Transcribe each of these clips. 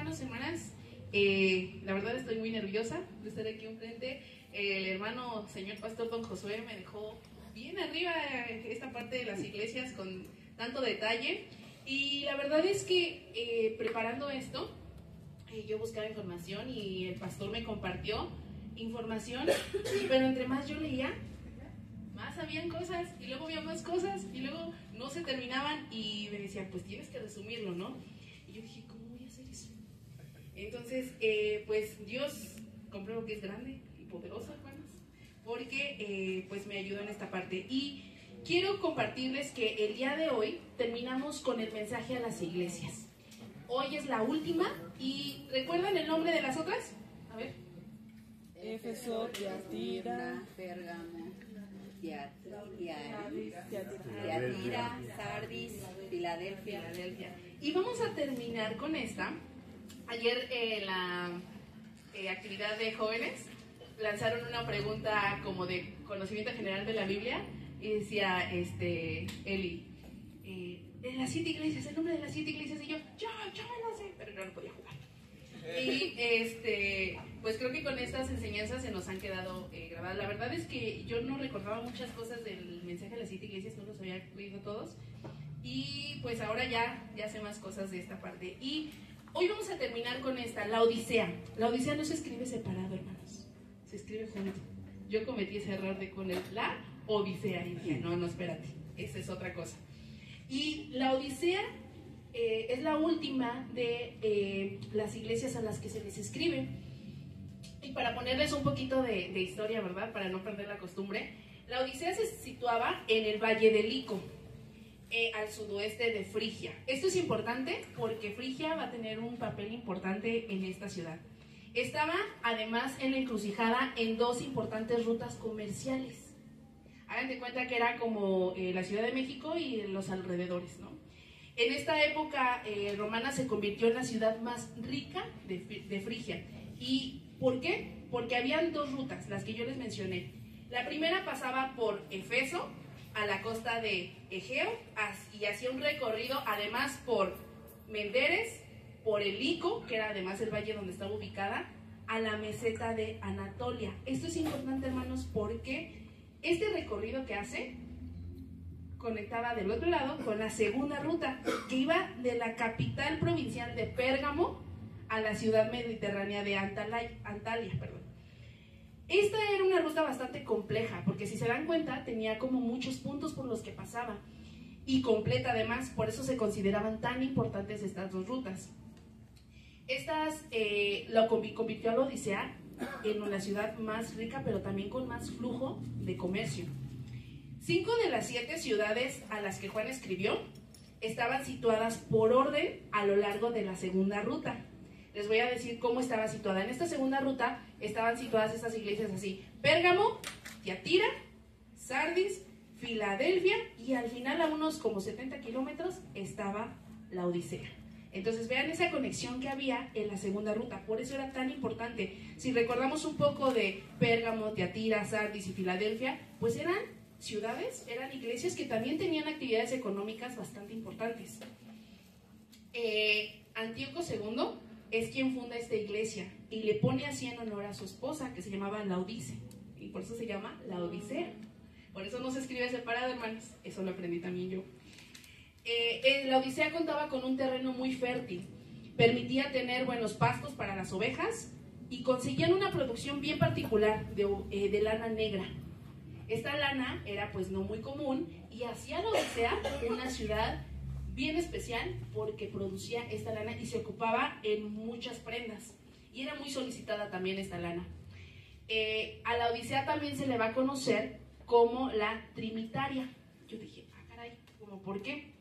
hermanos, hermanas. La verdad estoy muy nerviosa de estar aquí enfrente. El hermano señor pastor don Josué me dejó bien arriba esta parte de las iglesias con tanto detalle. Y la verdad es que preparando esto, yo buscaba información y el pastor me compartió información, pero entre más yo leía, más habían cosas y luego había más cosas y luego no se terminaban y me decían, pues tienes que resumirlo, ¿no? Y yo dije, ¿cómo voy a hacer eso? Entonces, pues Dios compruebo que es grande y poderoso, hermanos, porque pues me ayudó en esta parte. Y quiero compartirles que el día de hoy terminamos con el mensaje a las iglesias. Hoy es la última y ¿recuerdan el nombre de las otras? A ver. Éfeso, Tiatira, Pérgamo, Tiatira, Sardis, Filadelfia. Y vamos a terminar con esta. Ayer en la actividad de jóvenes lanzaron una pregunta como de conocimiento general de la Biblia y decía Eli, de las 7 iglesias, el nombre de las 7 iglesias, y yo me lo sé, pero no lo podía jugar. Y pues creo que con estas enseñanzas se nos han quedado grabadas. La verdad es que yo no recordaba muchas cosas del mensaje de las 7 iglesias, no los había leído todos. Y pues ahora ya sé más cosas de esta parte. Y hoy vamos a terminar con esta, la Odisea. La Odisea no se escribe separado, hermanos, se escribe junto. Yo cometí ese error de con la Odisea y dije, no, espérate, esa es otra cosa. Y la Odisea es la última de las iglesias a las que se les escribe. Y para ponerles un poquito de historia, ¿verdad? Para no perder la costumbre, la Odisea se situaba en el Valle del Lico, al sudoeste de Frigia. Esto es importante porque Frigia va a tener un papel importante en esta ciudad. Estaba además en la encrucijada en 2 importantes rutas comerciales. Hagan de cuenta que era como la Ciudad de México y los alrededores, ¿no? En esta época romana se convirtió en la ciudad más rica de Frigia. ¿Y por qué? Porque habían 2 rutas, las que yo les mencioné. La primera pasaba por Éfeso, a la costa de Egeo, y hacía un recorrido además por Menderes, por el Lico, que era además el valle donde estaba ubicada, a la meseta de Anatolia. Esto es importante, hermanos, porque este recorrido que hace conectaba del otro lado con la segunda ruta, que iba de la capital provincial de Pérgamo a la ciudad mediterránea de Antalya. Esta era una ruta bastante compleja, porque si se dan cuenta, tenía como muchos puntos por los que pasaba, y completa además, por eso se consideraban tan importantes estas 2 rutas. Lo convirtió a la Odisea en una ciudad más rica, pero también con más flujo de comercio. 5 de las 7 ciudades a las que Juan escribió estaban situadas por orden a lo largo de la segunda ruta. Les voy a decir cómo estaba situada. En esta segunda ruta estaban situadas estas iglesias así: Pérgamo, Tiatira, Sardis, Filadelfia, y al final, a unos como 70 kilómetros, estaba la Odisea. Entonces vean esa conexión que había en la segunda ruta, por eso era tan importante. Si recordamos un poco de Pérgamo, Tiatira, Sardis y Filadelfia, pues eran ciudades, eran iglesias que también tenían actividades económicas bastante importantes. Antíoco II es quien funda esta iglesia y le pone así en honor a su esposa, que se llamaba Laodice, y por eso se llama la Odisea. Por eso no se escribe separado, hermanos, eso lo aprendí también yo. La Odisea contaba con un terreno muy fértil, permitía tener buenos pastos para las ovejas y conseguían una producción bien particular de lana negra. Esta lana era pues no muy común y hacía la Odisea una ciudad bien especial porque producía esta lana y se ocupaba en muchas prendas y era muy solicitada también esta lana. A la Odisea también se le va a conocer como la trimitaria. Yo dije, caray, ¿cómo por qué?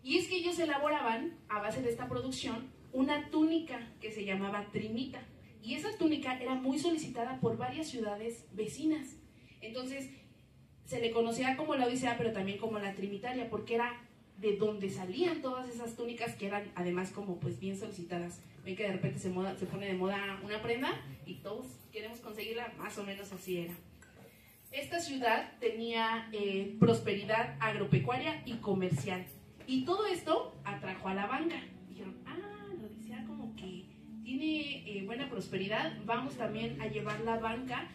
Y es que ellos elaboraban, a base de esta producción, una túnica que se llamaba trimita. Y esa túnica era muy solicitada por varias ciudades vecinas. Entonces, se le conocía como la Odisea, pero también como la trimitaria, porque era de donde salían todas esas túnicas que eran además como pues bien solicitadas. Ven que de repente se pone de moda una prenda y todos queremos conseguirla, más o menos así era. Esta ciudad tenía prosperidad agropecuaria y comercial. Y todo esto atrajo a la banca. Dijeron, la Odisea como que tiene buena prosperidad, vamos también a llevar la banca,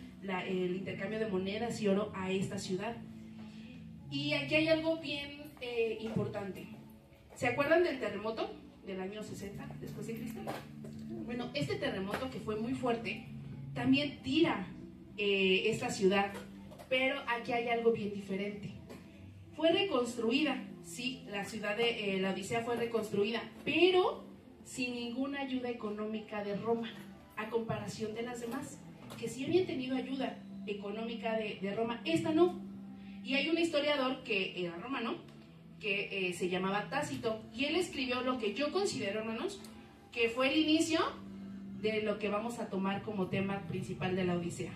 el intercambio de monedas y oro a esta ciudad. Y aquí hay algo bien importante. ¿Se acuerdan del terremoto del año 60 después de Cristo? Bueno, este terremoto, que fue muy fuerte, también tira esta ciudad, pero aquí hay algo bien diferente. Fue reconstruida, sí, la ciudad de la Odisea fue reconstruida, pero sin ninguna ayuda económica de Roma, a comparación de las demás, que sí habían tenido ayuda económica de Roma, esta no. Y hay un historiador que era romano, que se llamaba Tácito, y él escribió lo que yo considero, hermanos, que fue el inicio de lo que vamos a tomar como tema principal de la Odisea.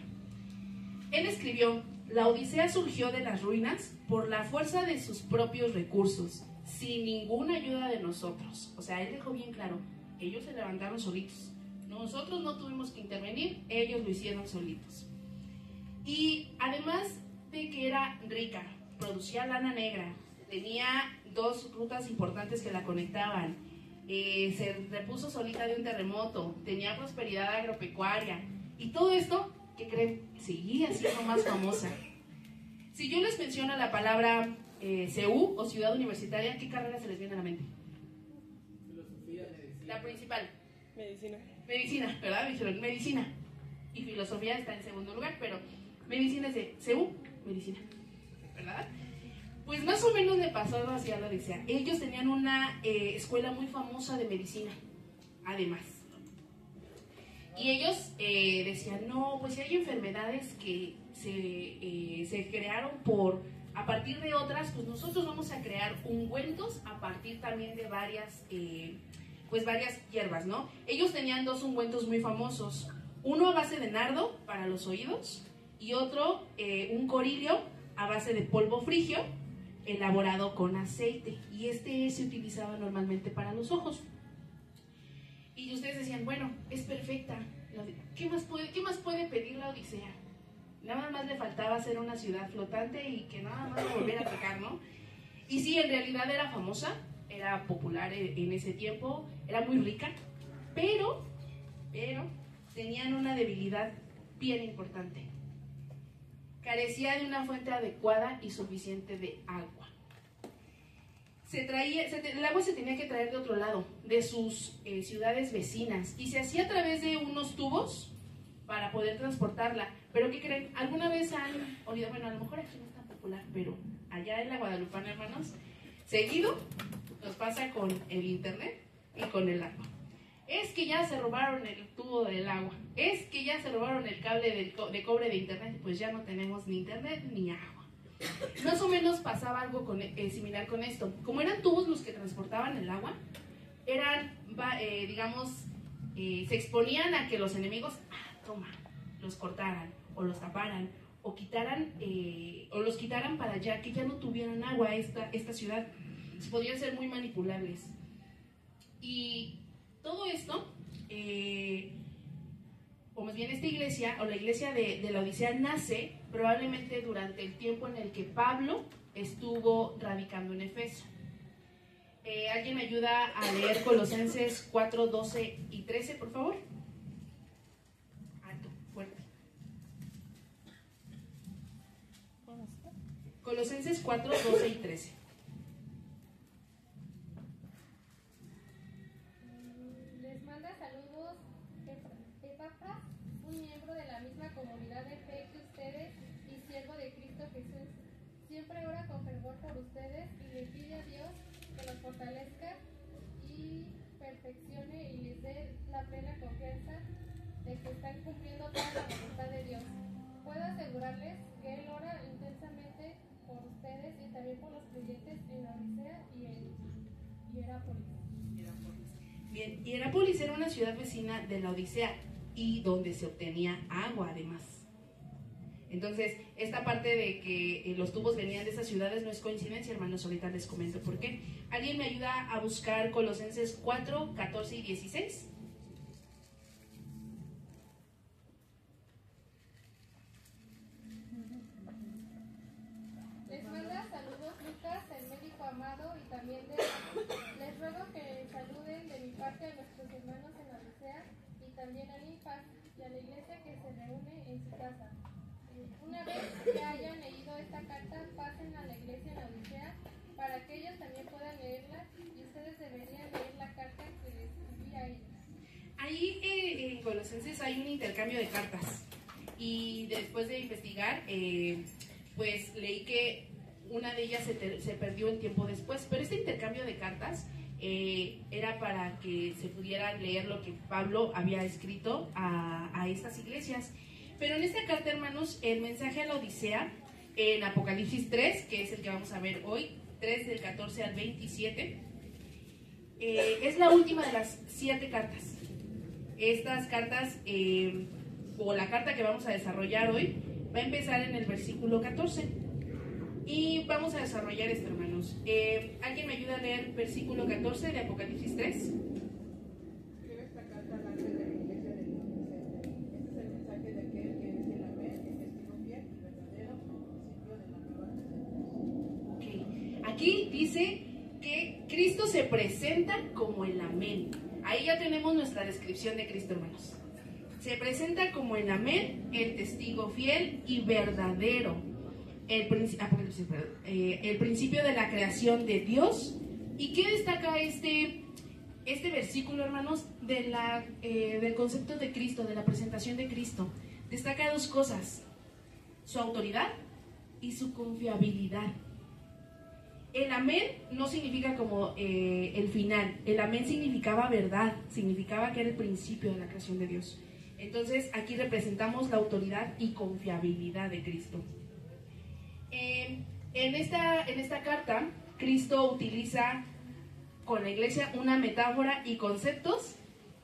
Él escribió: la Odisea surgió de las ruinas por la fuerza de sus propios recursos, sin ninguna ayuda de nosotros. O sea, él dejó bien claro, ellos se levantaron solitos. Nosotros no tuvimos que intervenir, ellos lo hicieron solitos. Y además de que era rica, producía lana negra, tenía 2 rutas importantes que la conectaban, se repuso solita de un terremoto, tenía prosperidad agropecuaria, y todo esto, ¿qué creen? Seguía siendo más famosa. Si yo les menciono la palabra CU o Ciudad Universitaria, ¿qué carrera se les viene a la mente? Filosofía, medicina. La principal. Medicina. Medicina, ¿verdad? Dijeron medicina. Y filosofía está en segundo lugar, pero medicina es de CU, medicina, ¿verdad? Pues más o menos le pasó hacia la Odisea. Ellos tenían una escuela muy famosa de medicina, además. Y ellos decían, no, pues si hay enfermedades que se crearon a partir de otras, pues nosotros vamos a crear ungüentos a partir también de varias hierbas, ¿no? Ellos tenían 2 ungüentos muy famosos, uno a base de nardo para los oídos y otro, un corilio a base de polvo frigio elaborado con aceite, y este se utilizaba normalmente para los ojos. Y ustedes decían, bueno, es perfecta, ¿qué más puede pedir la Odisea? Nada más le faltaba ser una ciudad flotante y que nada más volviera a atacar, ¿no? Y sí, en realidad era famosa, era popular en ese tiempo, era muy rica, pero tenían una debilidad bien importante. Carecía de una fuente adecuada y suficiente de agua. El agua se tenía que traer de otro lado, de sus ciudades vecinas, y se hacía a través de unos tubos para poder transportarla. Pero ¿qué creen? ¿Alguna vez han oído? Bueno, a lo mejor aquí no es tan popular, pero allá en la Guadalupana, hermanos, seguido nos pasa con el internet y con el agua. Es que ya se robaron el tubo del agua, es que ya se robaron el cable de cobre de internet, pues ya no tenemos ni internet ni agua. Más o menos pasaba algo similar con esto. Como eran tubos los que transportaban el agua, eran, se exponían a que los enemigos, los cortaran o los taparan o los quitaran para que ya no tuvieran agua esta ciudad. Podían ser muy manipulables. Y todo esto, o más bien esta iglesia, o la iglesia de la Odisea, nace probablemente durante el tiempo en el que Pablo estuvo radicando en Efeso. ¿Alguien me ayuda a leer Colosenses 4, 12 y 13, por favor? Alto, fuerte. Colosenses 4, 12 y 13. Les manda saludos Epafras, un miembro de la misma comunidad de fe que ustedes y siervo de Cristo Jesús. Siempre ora con fervor por ustedes y le pide a Dios que los fortalezca y perfeccione y les dé la plena confianza de que están cumpliendo toda la voluntad de Dios. Puedo asegurarles que Él ora intensamente por ustedes y también por los creyentes en la Odisea y en Hierápolis. Bien, Hierápolis era una ciudad vecina de la Odisea y donde se obtenía agua además. Entonces, esta parte de que los tubos venían de esas ciudades no es coincidencia, hermanos, ahorita les comento por qué. ¿Alguien me ayuda a buscar Colosenses 4, 14 y 16? Les manda saludos Lucas, el médico amado, y también les ruego que saluden de mi parte a nuestros hermanos en la Odisea también a Ninfas y a la iglesia que se reúne en su casa. Una vez que hayan leído esta carta, pasen a la iglesia en la Odisea para que ellos también puedan leerla, y ustedes deberían leer la carta que les escribí a ellos. Ahí en Colosenses hay un intercambio de cartas, y después de investigar, pues leí que una de ellas se perdió el tiempo después, pero este intercambio de cartas era para que se pudiera leer lo que Pablo había escrito a estas iglesias. Pero en esta carta, hermanos, el mensaje a la Odisea, en Apocalipsis 3, que es el que vamos a ver hoy, 3 del 14 al 27, es la última de las 7 cartas. Estas cartas, o la carta que vamos a desarrollar hoy, va a empezar en el versículo 14. Y vamos a desarrollar esto, hermanos. ¿Alguien me ayuda a leer versículo 14 de Apocalipsis 3? Escribe esta carta al ángel de la iglesia de Laodicea. Este es el mensaje de aquel que es el Amén, el testigo fiel y verdadero, principio de la nueva creación. Okay. Aquí dice que Cristo se presenta como el Amén. Ahí ya tenemos nuestra descripción de Cristo, hermanos. Se presenta como el Amén, el testigo fiel y verdadero. El principio de la creación de Dios. ¿Y qué destaca este versículo, hermanos? Del concepto de Cristo, de la presentación de Cristo. Destaca 2 cosas: su autoridad y su confiabilidad. El amén no significa como el final. El amén significaba verdad, significaba que era el principio de la creación de Dios. Entonces aquí representamos la autoridad y confiabilidad de Cristo. En esta carta, Cristo utiliza con la iglesia una metáfora y conceptos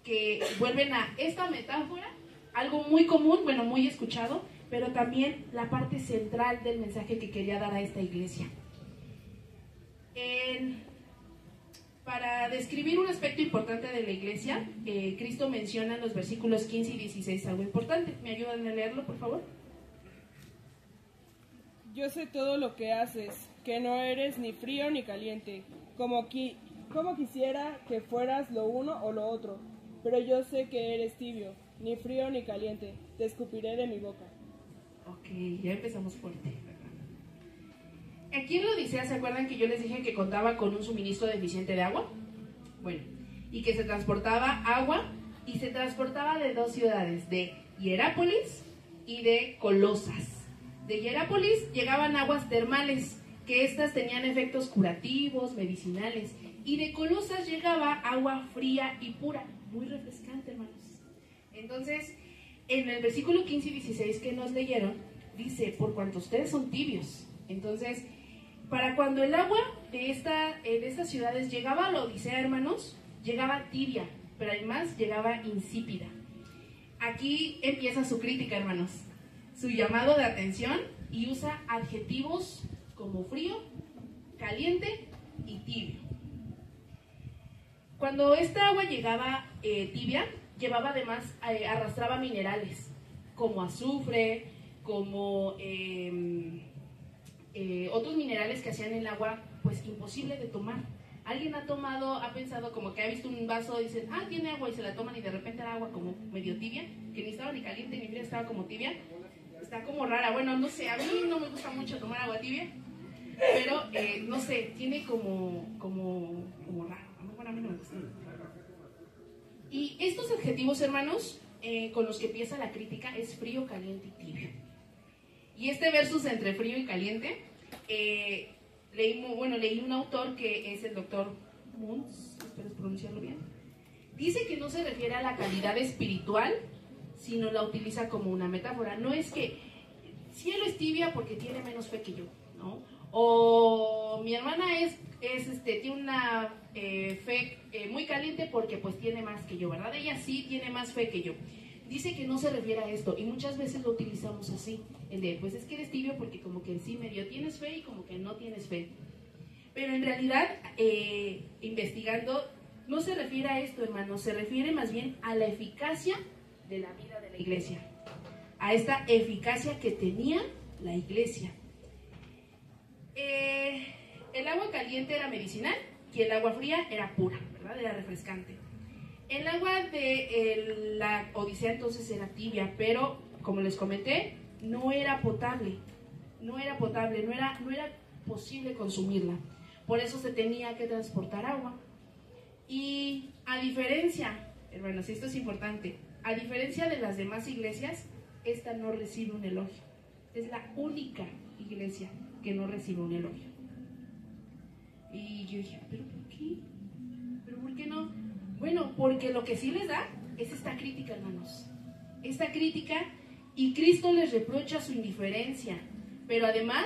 que vuelven a esta metáfora algo muy común, bueno, muy escuchado, pero también la parte central del mensaje que quería dar a esta iglesia. Para describir un aspecto importante de la iglesia, Cristo menciona en los versículos 15 y 16 algo importante. ¿Me ayudan a leerlo, por favor? Yo sé todo lo que haces, que no eres ni frío ni caliente, como quisiera que fueras lo uno o lo otro, pero yo sé que eres tibio, ni frío ni caliente, te escupiré de mi boca. Ok, ya empezamos fuerte. Aquí en la Odisea, ¿se acuerdan que yo les dije que contaba con un suministro deficiente de agua? Bueno, y que se transportaba agua, y se transportaba de 2 ciudades, de Hierápolis y de Colosas. De Hierápolis llegaban aguas termales, que estas tenían efectos curativos, medicinales, y de Colosas llegaba agua fría y pura, muy refrescante, hermanos. Entonces, en el versículo 15 y 16 que nos leyeron, dice, por cuanto ustedes son tibios. Entonces, para cuando el agua de estas ciudades llegaba a la Odisea, hermanos, llegaba tibia, pero además llegaba insípida. Aquí empieza su crítica, hermanos, su llamado de atención, y usa adjetivos como frío, caliente y tibio. Cuando esta agua llegaba tibia, llevaba además, arrastraba minerales como azufre, como otros minerales que hacían el agua pues imposible de tomar. ¿Alguien ha pensado como que ha visto un vaso y dicen, tiene agua, y se la toman y de repente era agua como medio tibia, que ni estaba ni caliente ni fría, estaba como tibia? Está como rara. Bueno, no sé, a mí no me gusta mucho tomar agua tibia, pero no sé, tiene como raro. Bueno, a mí no me gusta. Y estos adjetivos, hermanos, con los que empieza la crítica es frío, caliente y tibio. Y este versus entre frío y caliente, leí un autor que es el doctor Muntz, espero pronunciarlo bien. Dice que no se refiere a la calidad espiritual, sino la utiliza como una metáfora. No es que cielo es tibia porque tiene menos fe que yo, ¿no? O mi hermana tiene una fe muy caliente porque pues tiene más que yo, ¿verdad? Ella sí tiene más fe que yo. Dice que no se refiere a esto, y muchas veces lo utilizamos así, pues es que eres tibio porque como que sí medio tienes fe y como que no tienes fe. Pero en realidad, investigando, no se refiere a esto, hermanos, se refiere más bien a la eficacia de la vida de la iglesia, a esta eficacia que tenía la iglesia. El agua caliente era medicinal y el agua fría era pura, ¿verdad? Era refrescante. El agua de la Odisea entonces era tibia, pero como les comenté, no era potable. No era potable, no era posible consumirla. Por eso se tenía que transportar agua. Y a diferencia, hermanos, esto es importante, a diferencia de las demás iglesias, esta no recibe un elogio. Es la única iglesia que no recibe un elogio. Y yo dije, ¿pero por qué? ¿Pero por qué no? Bueno, porque lo que sí les da es esta crítica, hermanos. Esta crítica, y Cristo les reprocha su indiferencia, pero además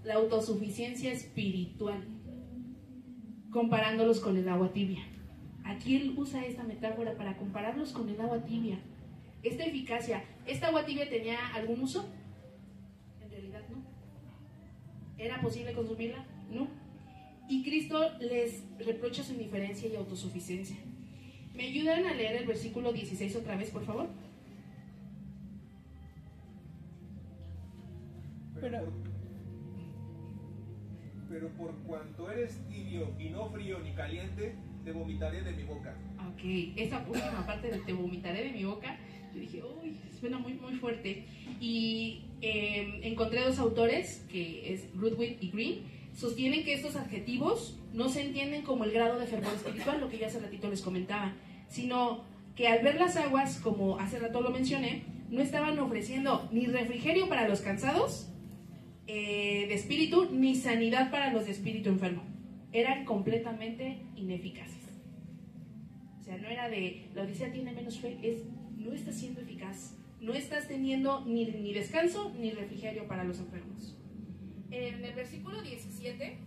la autosuficiencia espiritual, comparándolos con el agua tibia. Aquí él usa esta metáfora para compararlos con el agua tibia. Esta eficacia, ¿esta agua tibia tenía algún uso? En realidad no. ¿Era posible consumirla? No. Y Cristo les reprocha su indiferencia y autosuficiencia. ¿Me ayudan a leer el versículo 16 otra vez, por favor? Pero por cuanto eres tibio y no frío ni caliente, te vomitaré de mi boca. Ok, esa última parte de te vomitaré de mi boca, yo dije, uy, suena muy, muy fuerte. Y encontré dos autores, que es Rudwick y Green, sostienen que estos adjetivos no se entienden como el grado de fervor espiritual, lo que ya hace ratito les comentaba, sino que al ver las aguas, como hace rato lo mencioné, no estaban ofreciendo ni refrigerio para los cansados de espíritu, ni sanidad para los de espíritu enfermo. Eran completamente ineficaces. O sea, no era de, la Odisea tiene menos fe, es, no estás siendo eficaz, no estás teniendo ni descanso ni refrigerio para los enfermos. En el versículo 17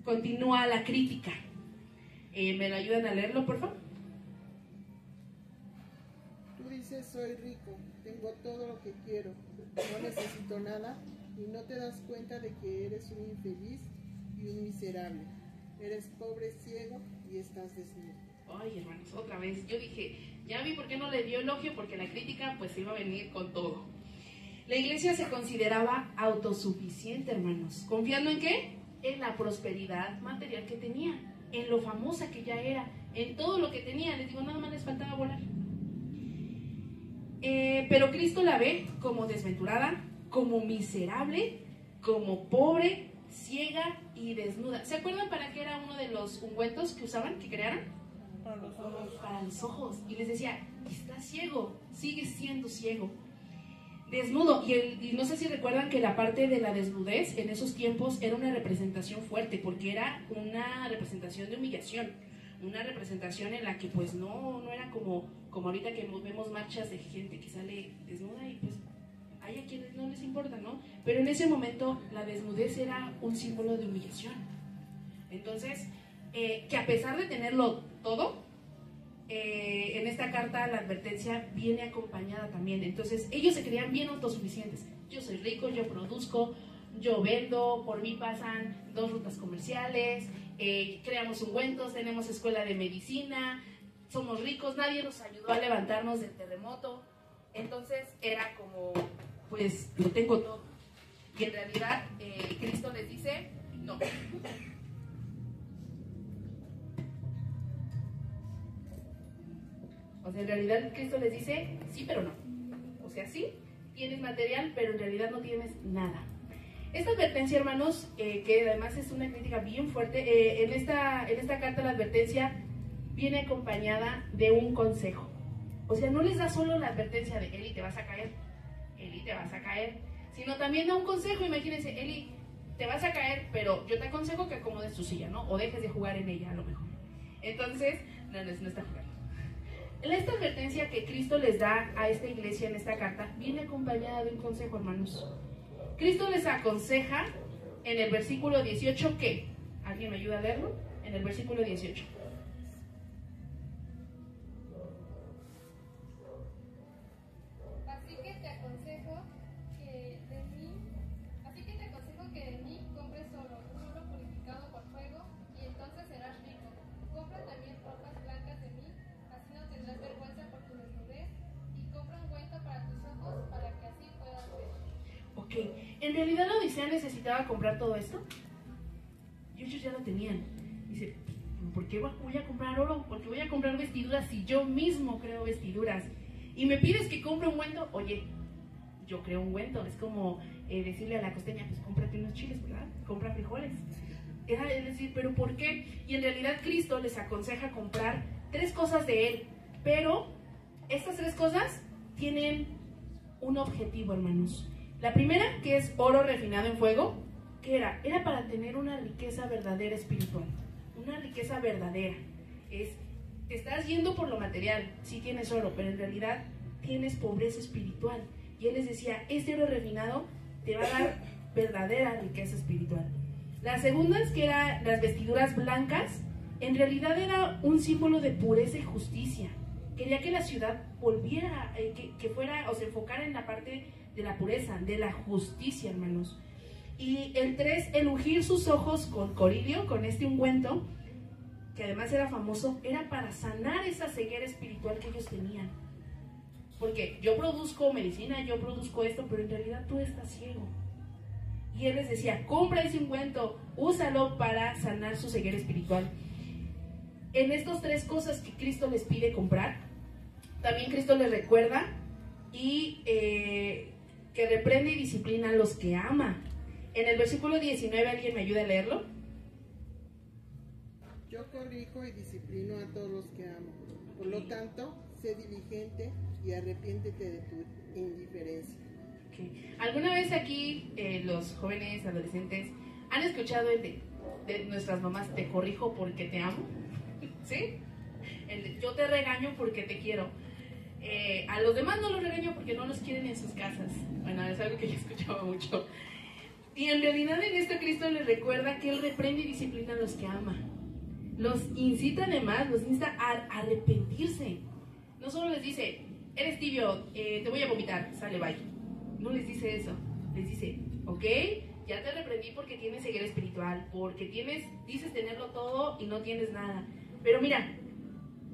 continúa la crítica. ¿Me lo ayudan a leerlo, por favor? Tú dices, soy rico, tengo todo lo que quiero, no necesito nada, y no te das cuenta de que eres un infeliz y un miserable. Eres pobre, ciego y estás desnudo. Ay, hermanos, otra vez. Yo dije, ya vi por qué no le dio elogio, porque la crítica pues iba a venir con todo. La iglesia se consideraba autosuficiente, hermanos. ¿Confiando en qué? En la prosperidad material que tenía, en lo famosa que ya era, en todo lo que tenía. Les digo, nada más les faltaba volar. Pero Cristo la ve como desventurada, como miserable, como pobre, ciega y desnuda. ¿Se acuerdan para qué era uno de los ungüentos que usaban, que crearon? Para los ojos. Para los ojos. Y les decía, estás ciego, sigues siendo ciego. Desnudo. Y no sé si recuerdan que la parte de la desnudez en esos tiempos era una representación fuerte, porque era una representación de humillación, una representación en la que pues no era como ahorita que vemos marchas de gente que sale desnuda y pues hay a quienes no les importa, ¿no? Pero en ese momento la desnudez era un símbolo de humillación. Entonces, que a pesar de tenerlo todo, en esta carta la advertencia viene acompañada también. Entonces, ellos se creían bien autosuficientes. Yo soy rico, yo produzco, yo vendo, por mí pasan 2 rutas comerciales, creamos ungüentos, tenemos escuela de medicina, somos ricos, nadie nos ayudó a levantarnos del terremoto. Entonces, era como, pues, lo tengo todo. Y en realidad, Cristo les dice, no. O sea, en realidad Cristo les dice, sí, pero no. O sea, sí, tienes material, pero en realidad no tienes nada. Esta advertencia, hermanos, que además es una crítica bien fuerte, en esta carta la advertencia viene acompañada de un consejo. O sea, no les da solo la advertencia de, Eli, te vas a caer, Eli, te vas a caer, sino también da un consejo. Imagínense, Eli, te vas a caer, pero yo te aconsejo que acomodes tu silla, ¿no? O dejes de jugar en ella, a lo mejor. Entonces, no está jugando. Esta advertencia que Cristo les da a esta iglesia en esta carta viene acompañada de un consejo, hermanos. Cristo les aconseja en el versículo 18 que, ¿alguien me ayuda a leerlo? En el versículo 18. Así que te aconsejo que de mí compres oro purificado por fuego, y entonces serás rico. Compra también ropas blancas de mí, así no tendrás vergüenza por tu desnudez, y compra ungüento para tus ojos, para que así puedas ver. Ok, ¿en realidad la Odisea necesitaba comprar todo esto? Y ellos ya lo tenían. Dice, ¿por qué voy a comprar oro? ¿Por qué voy a comprar vestiduras si yo mismo creo vestiduras? Y me pides que compre ungüento. Oye, yo creo ungüento. Es como decirle a la costeña, pues cómprate unos chiles, ¿verdad? Compra frijoles. Es decir, ¿pero por qué? Y en realidad Cristo les aconseja comprar 3 cosas de Él. Pero estas 3 cosas tienen un objetivo, hermanos. La primera, que es oro refinado en fuego, ¿qué era? Era para tener una riqueza verdadera espiritual. Una riqueza verdadera. Te estás yendo por lo material, sí tienes oro, pero en realidad tienes pobreza espiritual. Y Él les decía, este oro refinado te va a dar verdadera riqueza espiritual. La segunda es que eran las vestiduras blancas. En realidad era un símbolo de pureza y justicia. Quería que la ciudad volviera, que fuera o se enfocara en la parte de la pureza, de la justicia, hermanos. Y el 3, el ungir sus ojos con coririo, con este ungüento, que además era famoso, era para sanar esa ceguera espiritual que ellos tenían. Porque yo produzco medicina, yo produzco esto, pero en realidad tú estás ciego. Y Él les decía, compra ese ungüento, úsalo para sanar su ceguera espiritual. En estas 3 cosas que Cristo les pide comprar, también Cristo les recuerda y que reprende y disciplina a los que ama. En el versículo 19, ¿alguien me ayuda a leerlo? Yo corrijo y disciplino a todos los que amo. Por lo tanto, sé diligente y arrepiéntete de tu indiferencia. Okay. ¿Alguna vez aquí los jóvenes, adolescentes, han escuchado el de nuestras mamás, te corrijo porque te amo? ¿Sí? El de, yo te regaño porque te quiero. A los demás no los regaño porque no los quieren en sus casas. Bueno, es algo que yo escuchaba mucho. Y en realidad en esto Cristo les recuerda que Él reprende y disciplina a los que ama. Los incita además, los insta a arrepentirse. No solo les dice, eres tibio, te voy a vomitar, sale, bye. No les dice eso. Les dice, ok, ya te reprendí porque tienes ceguera espiritual, porque dices tenerlo todo y no tienes nada. Pero mira,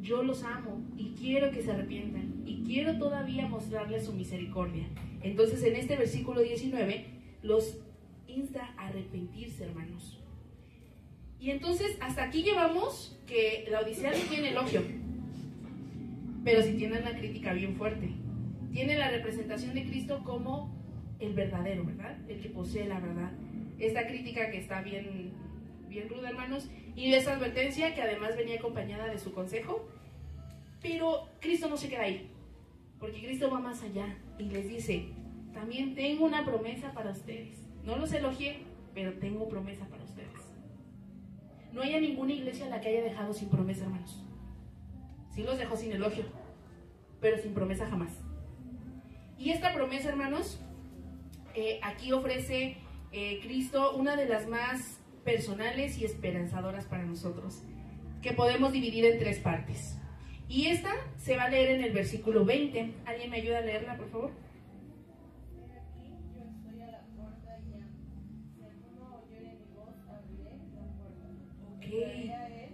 yo los amo y quiero que se arrepientan y quiero todavía mostrarles su misericordia. Entonces en este versículo 19 los insta a arrepentirse, hermanos. Y entonces hasta aquí llevamos que la Odisea no tiene elogio, pero sí tiene una crítica bien fuerte. Tiene la representación de Cristo como el verdadero, ¿verdad? El que posee la verdad. Esta crítica que está bien ruda, hermanos, y esa advertencia que además venía acompañada de su consejo. Pero Cristo no se queda ahí, porque Cristo va más allá y les dice, también tengo una promesa para ustedes. No los elogié, pero tengo promesa para ustedes. No haya ninguna iglesia a la que haya dejado sin promesa, hermanos. Sí los dejó sin elogio, pero sin promesa jamás. Y esta promesa, hermanos, aquí ofrece Cristo una de las más personales y esperanzadoras para nosotros, que podemos dividir en 3 partes. Y esta se va a leer en el versículo 20. ¿Alguien me ayuda a leerla, por favor? Aquí yo estoy a la puerta y llamo. Si alguno oyere mi voz, abriré la puerta. Entraré a él,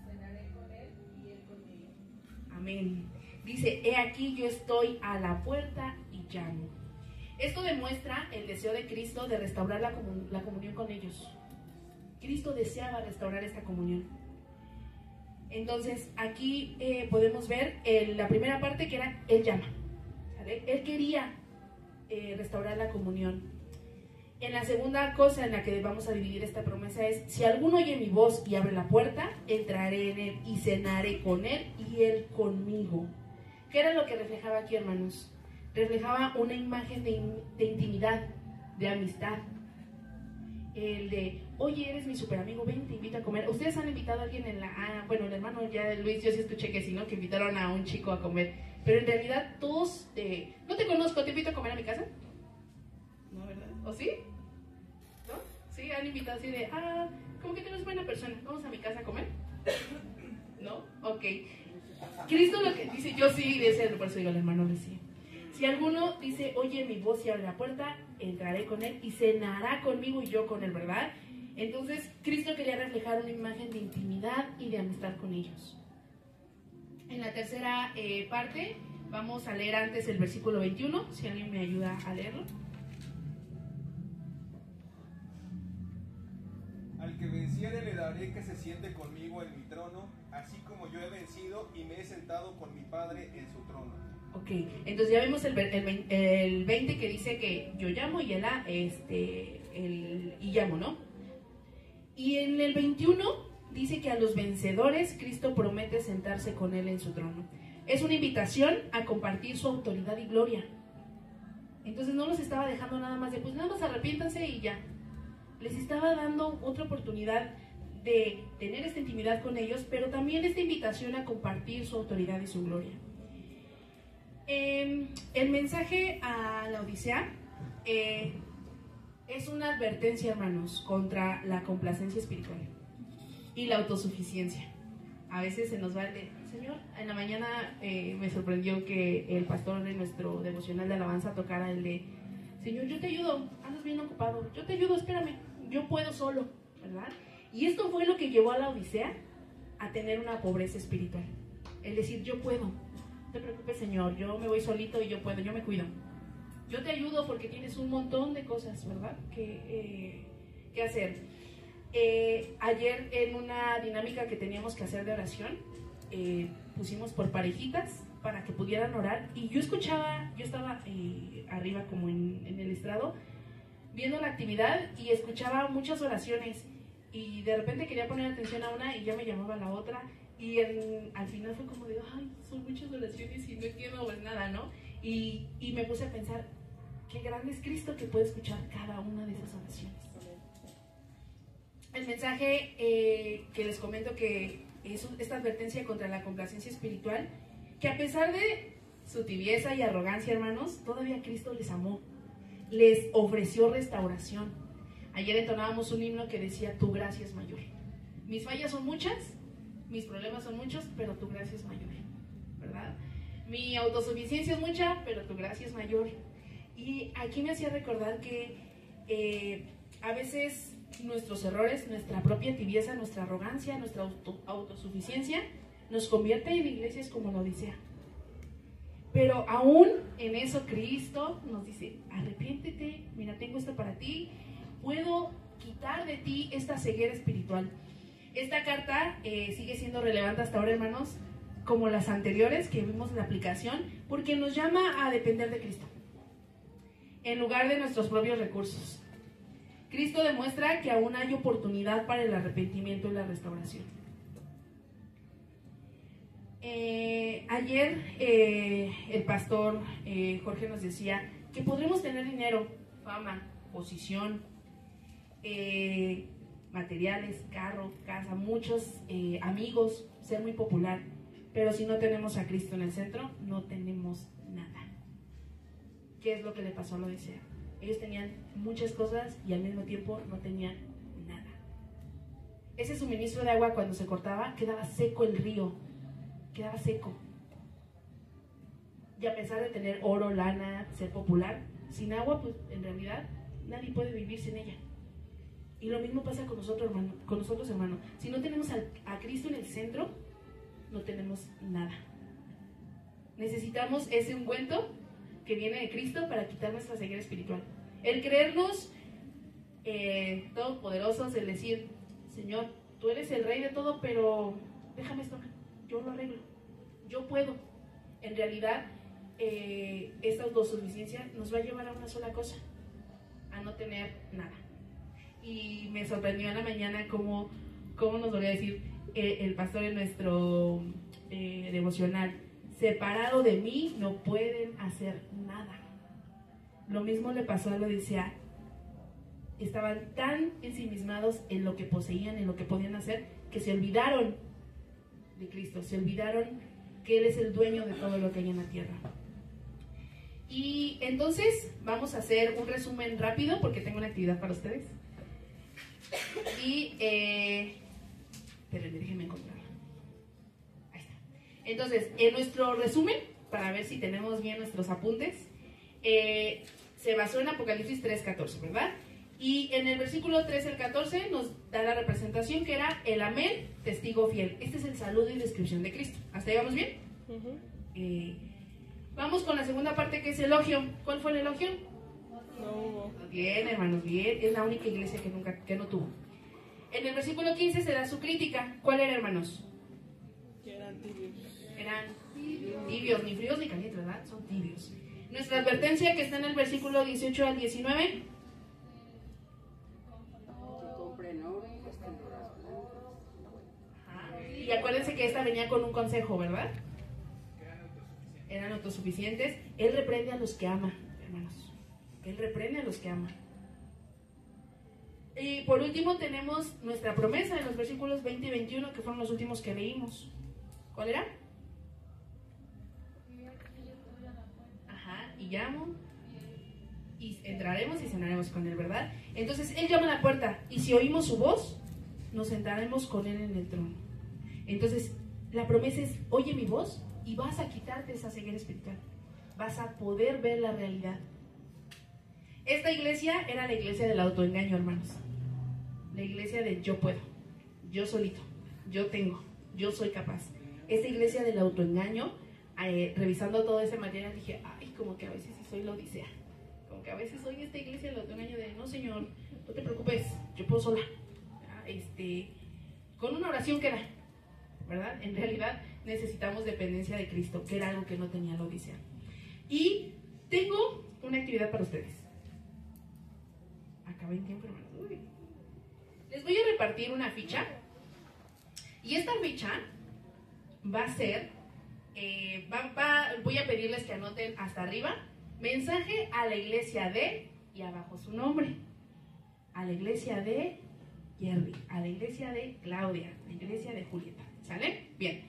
cenaré con él y él conmigo. Amén. Dice, he aquí yo estoy a la puerta y llamo. Esto demuestra el deseo de Cristo de restaurar la comunión con ellos. Cristo deseaba restaurar esta comunión. Entonces aquí podemos ver la primera parte, que era Él llama, ¿sale? Él quería restaurar la comunión. En la segunda cosa en la que vamos a dividir esta promesa es, si alguno oye mi voz y abre la puerta, entraré en él y cenaré con él y él conmigo. ¿Qué era lo que reflejaba aquí, hermanos? Reflejaba una imagen de intimidad, de amistad. El de, oye, eres mi super amigo, ven, te invito a comer. Ustedes han invitado a alguien bueno, el hermano ya de Luis, yo sí escuché que sí, ¿no? Que invitaron a un chico a comer. Pero en realidad todos, no te conozco, ¿te invito a comer a mi casa? No, ¿verdad? ¿O sí? ¿No? Sí, han invitado así de, como que tú eres buena persona, vamos a mi casa a comer. ¿No? Ok. Cristo lo que dice, yo sí, por eso digo al hermano Luis, sí. Si alguno dice, oye mi voz y abre la puerta, entraré con él y cenará conmigo y yo con él, ¿verdad? Entonces, Cristo quería reflejar una imagen de intimidad y de amistad con ellos. En la tercera parte, vamos a leer antes el versículo 21, si alguien me ayuda a leerlo. Al que venciere le daré haré que se siente conmigo en mi trono, así como yo he vencido y me he sentado con mi Padre en su trono. Ok, entonces ya vemos el 20 que dice que yo llamo y y llamo, ¿no? Y en el 21 dice que a los vencedores Cristo promete sentarse con él en su trono. Es una invitación a compartir su autoridad y gloria. Entonces no los estaba dejando nada más de, pues nada más arrepiéntanse y ya. Les estaba dando otra oportunidad de tener esta intimidad con ellos, pero también esta invitación a compartir su autoridad y su gloria. El mensaje a la Odisea es una advertencia, hermanos, contra la complacencia espiritual y la autosuficiencia. A veces se nos va el de, Señor, en la mañana me sorprendió que el pastor de nuestro devocional de alabanza tocara el de, Señor, yo te ayudo, andas bien ocupado, yo te ayudo, espérame, yo puedo solo, ¿verdad? Y esto fue lo que llevó a la Odisea a tener una pobreza espiritual. El decir, yo puedo, no te preocupes, Señor, yo me voy solito y yo puedo, yo me cuido. Yo te ayudo porque tienes un montón de cosas, ¿verdad?, que hacer. Ayer en una dinámica que teníamos que hacer de oración, pusimos por parejitas para que pudieran orar, y yo estaba arriba como en el estrado, viendo la actividad, y escuchaba muchas oraciones, y de repente quería poner atención a una y ya me llamaba a la otra, y al final fue como de, ay, son muchas oraciones y no entiendo pues nada, ¿no? Y me puse a pensar, qué grande es Cristo que puede escuchar cada una de esas oraciones. El mensaje que les comento que es esta advertencia contra la complacencia espiritual, que a pesar de su tibieza y arrogancia, hermanos, todavía Cristo les amó, les ofreció restauración. Ayer entonábamos un himno que decía, tu gracia es mayor. Mis fallas son muchas, mis problemas son muchos, pero tu gracia es mayor, ¿verdad? Mi autosuficiencia es mucha, pero tu gracia es mayor. Y aquí me hacía recordar que a veces nuestros errores, nuestra propia tibieza, nuestra arrogancia, nuestra autosuficiencia nos convierte en iglesias como la Odisea. Pero aún en eso Cristo nos dice, arrepiéntete, mira, tengo esto para ti, puedo quitar de ti esta ceguera espiritual. Esta carta sigue siendo relevante hasta ahora, hermanos, como las anteriores que vimos en la aplicación, porque nos llama a depender de Cristo en lugar de nuestros propios recursos. Cristo demuestra que aún hay oportunidad para el arrepentimiento y la restauración. Ayer el pastor Jorge nos decía que podremos tener dinero, fama, posición, materiales, carro, casa, muchos amigos, ser muy popular, pero si no tenemos a Cristo en el centro, no tenemos nada. ¿Qué es lo que le pasó a la Odisea? Ellos tenían muchas cosas y al mismo tiempo no tenían nada. Ese suministro de agua, cuando se cortaba, quedaba seco el río, quedaba seco. Y a pesar de tener oro, lana, ser popular, sin agua, pues en realidad nadie puede vivir sin ella. Y lo mismo pasa con nosotros, hermano. Si no tenemos a Cristo en el centro, no tenemos nada. Necesitamos ese ungüento que viene de Cristo para quitar nuestra ceguera espiritual. El creernos todopoderosos, el decir, Señor, tú eres el rey de todo, pero déjame esto, yo lo arreglo, yo puedo. En realidad, esta autosuficiencia nos va a llevar a una sola cosa, a no tener nada. Y me sorprendió en la mañana cómo nos volvió a decir el pastor en nuestro devocional, separado de mí no pueden hacer nada. Lo mismo le pasó a la Odisea. Estaban tan ensimismados en lo que poseían, en lo que podían hacer, que se olvidaron de Cristo, se olvidaron que Él es el dueño de todo lo que hay en la tierra. Y entonces vamos a hacer un resumen rápido porque tengo una actividad para ustedes. Y pero déjenme encontrarla. Ahí está. Entonces, en nuestro resumen, para ver si tenemos bien nuestros apuntes, se basó en Apocalipsis 3:14, ¿verdad? Y en el versículo 3 al 14 nos da la representación que era el amén, testigo fiel. Este es el saludo y descripción de Cristo. ¿Hasta ahí vamos bien? Vamos con la segunda parte, que es elogio. ¿Cuál fue el elogio? No hubo. Bien, hermanos, bien. Es la única iglesia que no tuvo. En el versículo 15 se da su crítica. ¿Cuál era, hermanos? Que eran tibios. Eran tibios, ni fríos ni calientes, ¿verdad? Son tibios. Nuestra advertencia que está en el versículo 18 al 19. Que compren oro y gasten horas blancas. Y acuérdense que esta venía con un consejo, ¿verdad? Eran autosuficientes. Él reprende a los que ama, hermanos. Él reprende a los que ama. Y por último tenemos nuestra promesa en los versículos 20 y 21, que fueron los últimos que leímos. ¿Cuál era? Ajá, y llamo, y entraremos y cenaremos con él, ¿verdad? Entonces él llama a la puerta, y si oímos su voz, nos sentaremos con él en el trono. Entonces la promesa es: oye mi voz y vas a quitarte esa ceguera espiritual, vas a poder ver la realidad. Esta iglesia era la iglesia del autoengaño, hermanos. La iglesia de yo puedo, yo solito, yo tengo, yo soy capaz. Esta iglesia del autoengaño, revisando todo ese material, dije, ay, como que a veces sí soy la odisea. Como que a veces soy esta iglesia del autoengaño de, no señor, no te preocupes, yo puedo sola. Con una oración queda, ¿verdad? En realidad necesitamos dependencia de Cristo, que era algo que no tenía la odisea. Y tengo una actividad para ustedes. Acabé en tiempo, hermanos. Uy. Les voy a repartir una ficha. Y esta ficha va a ser, voy a pedirles que anoten hasta arriba, mensaje a la iglesia de, y abajo su nombre. A la iglesia de Jerry, a la iglesia de Claudia, a la iglesia de Julieta. ¿Sale? Bien.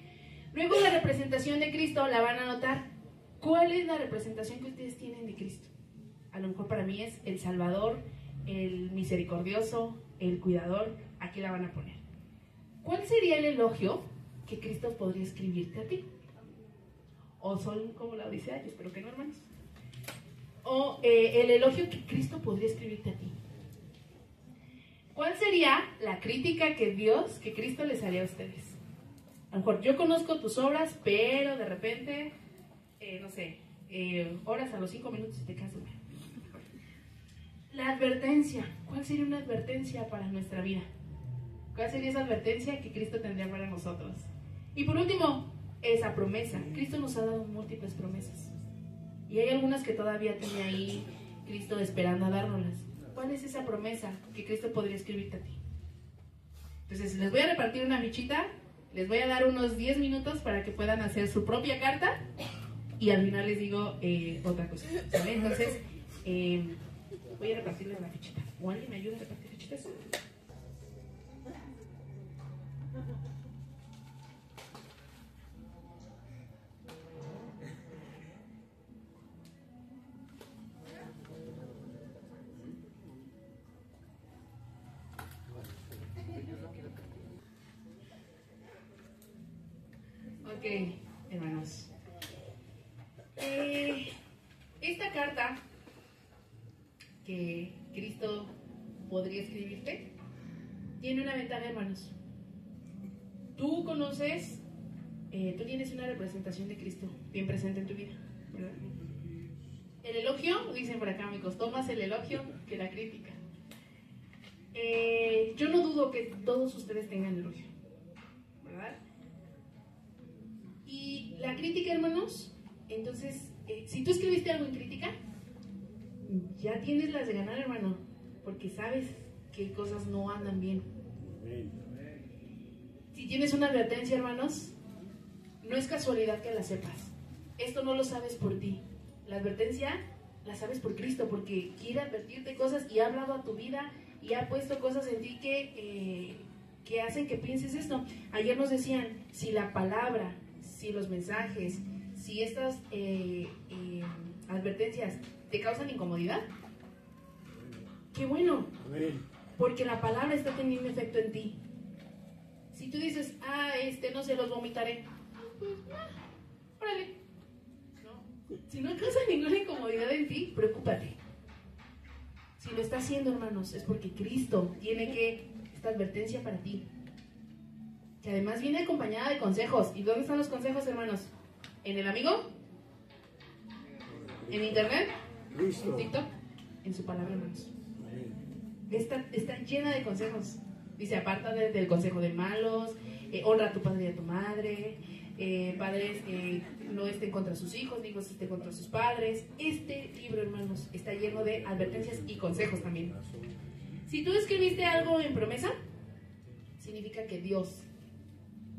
Luego la representación de Cristo la van a anotar. ¿Cuál es la representación que ustedes tienen de Cristo? A lo mejor para mí es el Salvador, el misericordioso, el cuidador. Aquí la van a poner. ¿Cuál sería el elogio que Cristo podría escribirte a ti? ¿O son como la odisea? Yo espero que no, hermanos. O el elogio que Cristo podría escribirte a ti. ¿Cuál sería la crítica que Cristo les haría a ustedes? A lo mejor yo conozco tus obras, pero de repente, no sé, oras a los 5 minutos y te quedas dormido. La advertencia. ¿Cuál sería una advertencia para nuestra vida? ¿Cuál sería esa advertencia que Cristo tendría para nosotros? Y por último, esa promesa. Cristo nos ha dado múltiples promesas. Y hay algunas que todavía tiene ahí Cristo esperando a dárnoslas. ¿Cuál es esa promesa que Cristo podría escribirte a ti? Entonces, les voy a repartir una fichita. Les voy a dar unos 10 minutos para que puedan hacer su propia carta. Y al final les digo otra cosa. ¿Sale? Entonces, voy a repartirles la fichita. ¿O alguien me ayuda a repartir fichitas? Ok, hermanos. Esta carta que Cristo podría escribirte tiene una ventaja, hermanos. Tú conoces, tú tienes una representación de Cristo bien presente en tu vida, ¿verdad? El elogio, dicen por acá, me costó más el elogio que la crítica. Yo no dudo que todos ustedes tengan elogio, ¿verdad? Y la crítica, hermanos, entonces, si tú escribiste algo en crítica, ya tienes las de ganar, hermano, porque sabes que cosas no andan bien. Si tienes una advertencia, hermanos, no es casualidad que la sepas. Esto no lo sabes por ti. La advertencia la sabes por Cristo, porque quiere advertirte cosas y ha hablado a tu vida y ha puesto cosas en ti que hacen que pienses esto. Ayer nos decían, si la palabra, si los mensajes, si estas advertencias te causan incomodidad, qué bueno, porque la palabra está teniendo efecto en ti. Si tú dices, no se los vomitaré, pues, órale, no. Si no causa ninguna incomodidad en ti, preocúpate. Si lo está haciendo, hermanos, es porque Cristo tiene esta advertencia para ti, que además viene acompañada de consejos. ¿Y dónde están los consejos, hermanos? ¿En el amigo? ¿En internet? ¿En TikTok? En su palabra, hermanos. Está llena de consejos. Dice, apártate del consejo de malos, honra a tu padre y a tu madre, padres no estén contra sus hijos, ni hijos estén contra sus padres. Este libro, hermanos, está lleno de advertencias y consejos también. Si tú escribiste algo en promesa, significa que Dios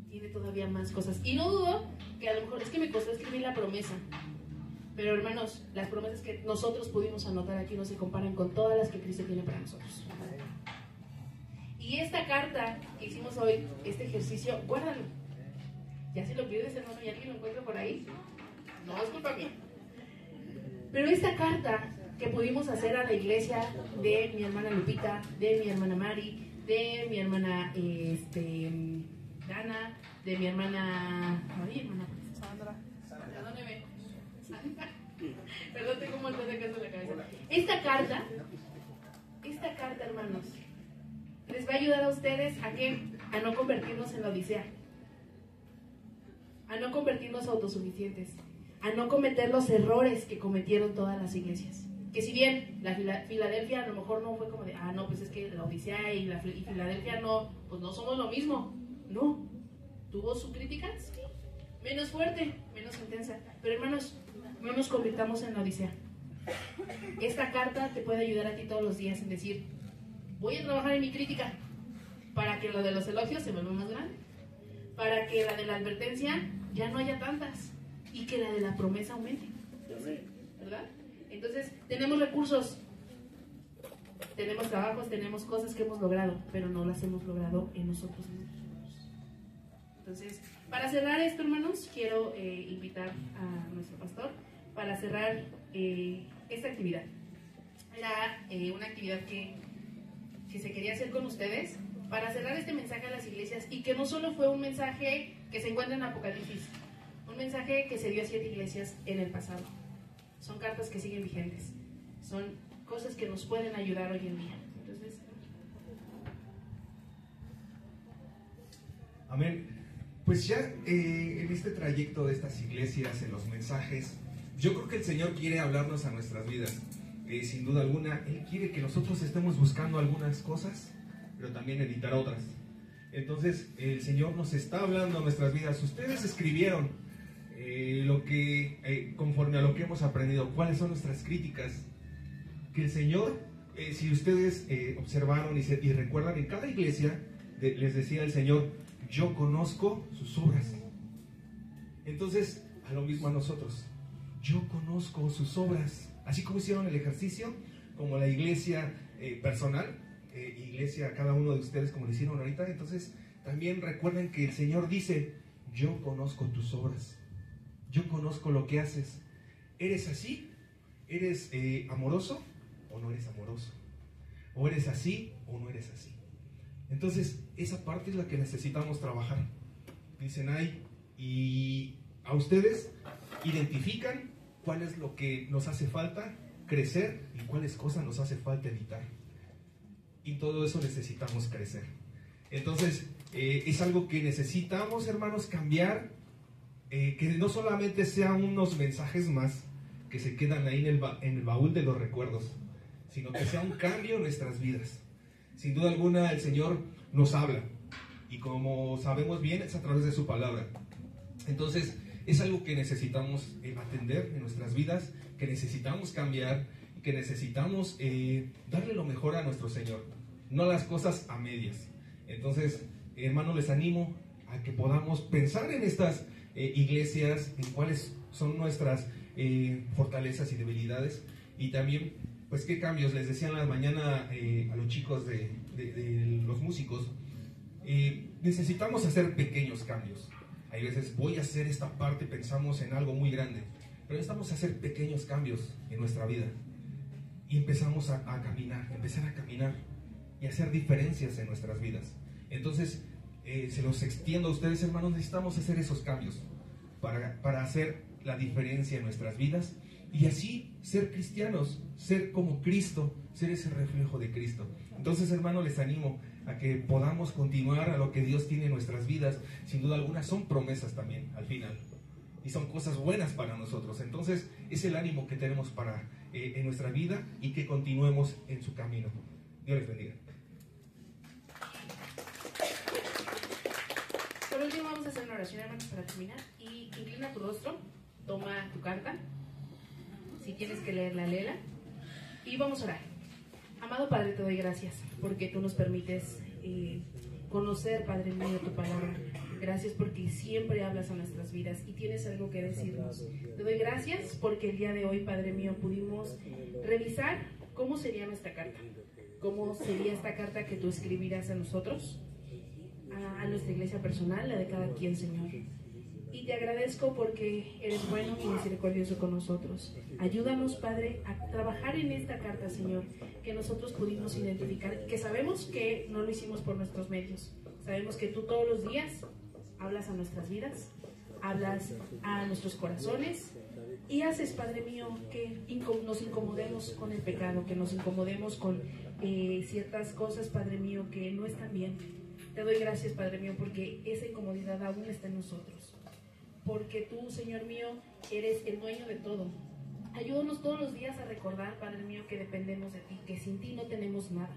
tiene todavía más cosas. Y no dudo que a lo mejor es que me costó escribir la promesa. Pero hermanos, las promesas que nosotros pudimos anotar aquí no se comparan con todas las que Cristo tiene para nosotros. Y esta carta que hicimos hoy, este ejercicio, guárdalo. Ya si lo pides, hermano, y alguien lo encuentra por ahí, no es culpa mía. Pero esta carta que pudimos hacer a la iglesia de mi hermana Lupita, de mi hermana Mari, de mi hermana Dana, de mi hermana Sandra, perdóneme. Perdón, tengo un montón de cosas en la cabeza. Esta carta, hermanos, les va a ayudar a ustedes ¿a qué? A no convertirnos en la Odisea, a no convertirnos autosuficientes, a no cometer los errores que cometieron todas las iglesias. Que si bien la Filadelfia a lo mejor no fue como de, no, pues es que la Odisea y Filadelfia no, pues no somos lo mismo. No, tuvo su crítica, sí, menos fuerte, menos intensa. Pero hermanos, no nos convirtamos en la Odisea. Esta carta te puede ayudar a ti todos los días en decir, voy a trabajar en mi crítica para que lo de los elogios se vuelva más grande, para que la de la advertencia ya no haya tantas y que la de la promesa aumente, ¿verdad? Entonces, tenemos recursos, tenemos trabajos, tenemos cosas que hemos logrado, pero no las hemos logrado en nosotros mismos. Entonces, para cerrar esto, hermanos, quiero invitar a nuestro pastor para cerrar esta actividad. Era una actividad que se quería hacer con ustedes para cerrar este mensaje a las iglesias, y que no solo fue un mensaje que se encuentra en Apocalipsis, un mensaje que se dio a 7 iglesias en el pasado. Son cartas que siguen vigentes, son cosas que nos pueden ayudar hoy en día. Entonces, amén. Pues ya en este trayecto de estas iglesias, en los mensajes, yo creo que el Señor quiere hablarnos a nuestras vidas. Sin duda alguna, Él quiere que nosotros estemos buscando algunas cosas, pero también evitar otras. Entonces, el Señor nos está hablando a nuestras vidas. Ustedes escribieron conforme a lo que hemos aprendido, cuáles son nuestras críticas. Que el Señor, si ustedes observaron y recuerdan, en cada iglesia les decía el Señor, yo conozco sus obras. Entonces, a lo mismo a nosotros, yo conozco sus obras. Así como hicieron el ejercicio, como la iglesia personal, iglesia cada uno de ustedes como lo hicieron ahorita. Entonces también recuerden que el Señor dice, yo conozco tus obras, yo conozco lo que haces. ¿Eres así? ¿Eres amoroso o no eres amoroso? ¿O eres así o no eres así? Entonces esa parte es la que necesitamos trabajar. Dicen ahí, y a ustedes identifican cuál es lo que nos hace falta crecer y cuáles cosas nos hace falta evitar. Y todo eso necesitamos crecer. Entonces, es algo que necesitamos, hermanos, cambiar, que no solamente sean unos mensajes más que se quedan ahí en el baúl de los recuerdos, sino que sea un cambio en nuestras vidas. Sin duda alguna, el Señor nos habla, y como sabemos bien, es a través de su palabra. Entonces, es algo que necesitamos atender en nuestras vidas, que necesitamos cambiar, y que necesitamos darle lo mejor a nuestro Señor, no las cosas a medias. Entonces, hermanos, les animo a que podamos pensar en estas iglesias, en cuáles son nuestras fortalezas y debilidades, y también, pues, qué cambios. Les decía en la mañana a los chicos de los músicos, necesitamos hacer pequeños cambios. Hay veces, voy a hacer esta parte, pensamos en algo muy grande, pero necesitamos hacer pequeños cambios en nuestra vida. Y empezamos a empezar a caminar y hacer diferencias en nuestras vidas. Entonces, se los extiendo a ustedes, hermanos, necesitamos hacer esos cambios para hacer la diferencia en nuestras vidas y así ser cristianos, ser como Cristo, ser ese reflejo de Cristo. Entonces, hermanos, les animo a que podamos continuar a lo que Dios tiene en nuestras vidas. Sin duda alguna son promesas también al final, y son cosas buenas para nosotros. Entonces es el ánimo que tenemos para en nuestra vida, y que continuemos en su camino. Dios les bendiga. oración, hermanos, para terminar. Y inclina tu rostro, toma tu carta. Si tienes que leerla, léela. Y vamos a orar. Amado Padre, te doy gracias porque tú nos permites conocer, Padre mío, tu palabra. Gracias porque siempre hablas a nuestras vidas y tienes algo que decirnos. Te doy gracias porque el día de hoy, Padre mío, pudimos revisar cómo sería nuestra carta. Cómo sería esta carta que tú escribirás a nosotros, a nuestra iglesia personal, la de cada quien, Señor. Y te agradezco porque eres bueno y misericordioso con nosotros. Ayúdanos, Padre, a trabajar en esta carta, Señor, que nosotros pudimos identificar, que sabemos que no lo hicimos por nuestros medios. Sabemos que tú todos los días hablas a nuestras vidas, hablas a nuestros corazones y haces, Padre mío, que nos incomodemos con el pecado, que nos incomodemos con ciertas cosas, Padre mío, que no están bien. Te doy gracias, Padre mío, porque esa incomodidad aún está en nosotros. Porque tú, Señor mío, eres el dueño de todo. Ayúdanos todos los días a recordar, Padre mío, que dependemos de ti, que sin ti no tenemos nada,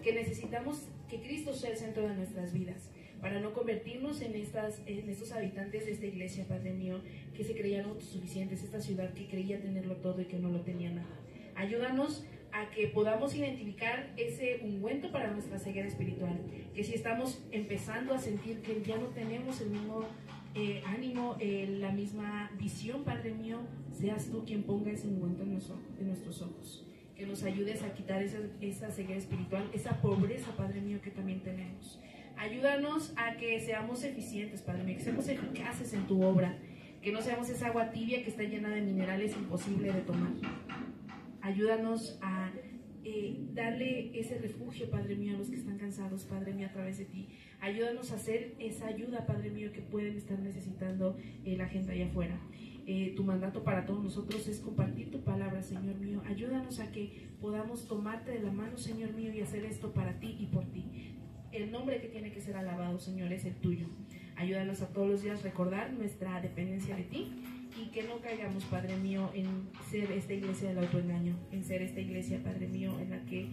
que necesitamos que Cristo sea el centro de nuestras vidas, para no convertirnos en estos habitantes de esta iglesia, Padre mío, que se creían autosuficientes, esta ciudad que creía tenerlo todo y que no lo tenía nada. Ayúdanos a que podamos identificar ese ungüento para nuestra ceguera espiritual, que si estamos empezando a sentir que ya no tenemos el mismo ánimo, la misma visión, Padre mío, seas tú quien ponga ese ungüento en nuestros ojos, que nos ayudes a quitar esa ceguera espiritual, esa pobreza, Padre mío, que también tenemos. Ayúdanos a que seamos eficientes, Padre mío, que seamos eficaces en tu obra, que no seamos esa agua tibia que está llena de minerales imposible de tomar. Ayúdanos a darle ese refugio, Padre mío, a los que están cansados, Padre mío, a través de ti. Ayúdanos a hacer esa ayuda, Padre mío, que pueden estar necesitando la gente allá afuera. Tu mandato para todos nosotros es compartir tu palabra, Señor mío. Ayúdanos a que podamos tomarte de la mano, Señor mío, y hacer esto para ti y por ti. El nombre que tiene que ser alabado, Señor, es el tuyo. Ayúdanos a todos los días recordar nuestra dependencia de ti y que no caigamos, Padre mío, en ser esta iglesia del autoengaño, en ser esta iglesia, Padre mío, en la que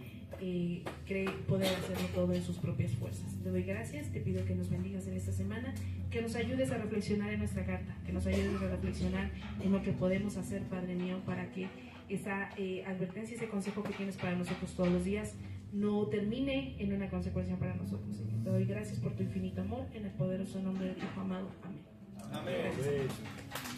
cree poder hacerlo todo en sus propias fuerzas. Te doy gracias, te pido que nos bendigas en esta semana, que nos ayudes a reflexionar en nuestra carta, que nos ayudes a reflexionar en lo que podemos hacer, Padre mío, para que esa advertencia, ese consejo que tienes para nosotros todos los días no termine en una consecuencia para nosotros, Señor. Te doy gracias por tu infinito amor, en el poderoso nombre de tu Hijo amado. Amén. Amén. Gracias.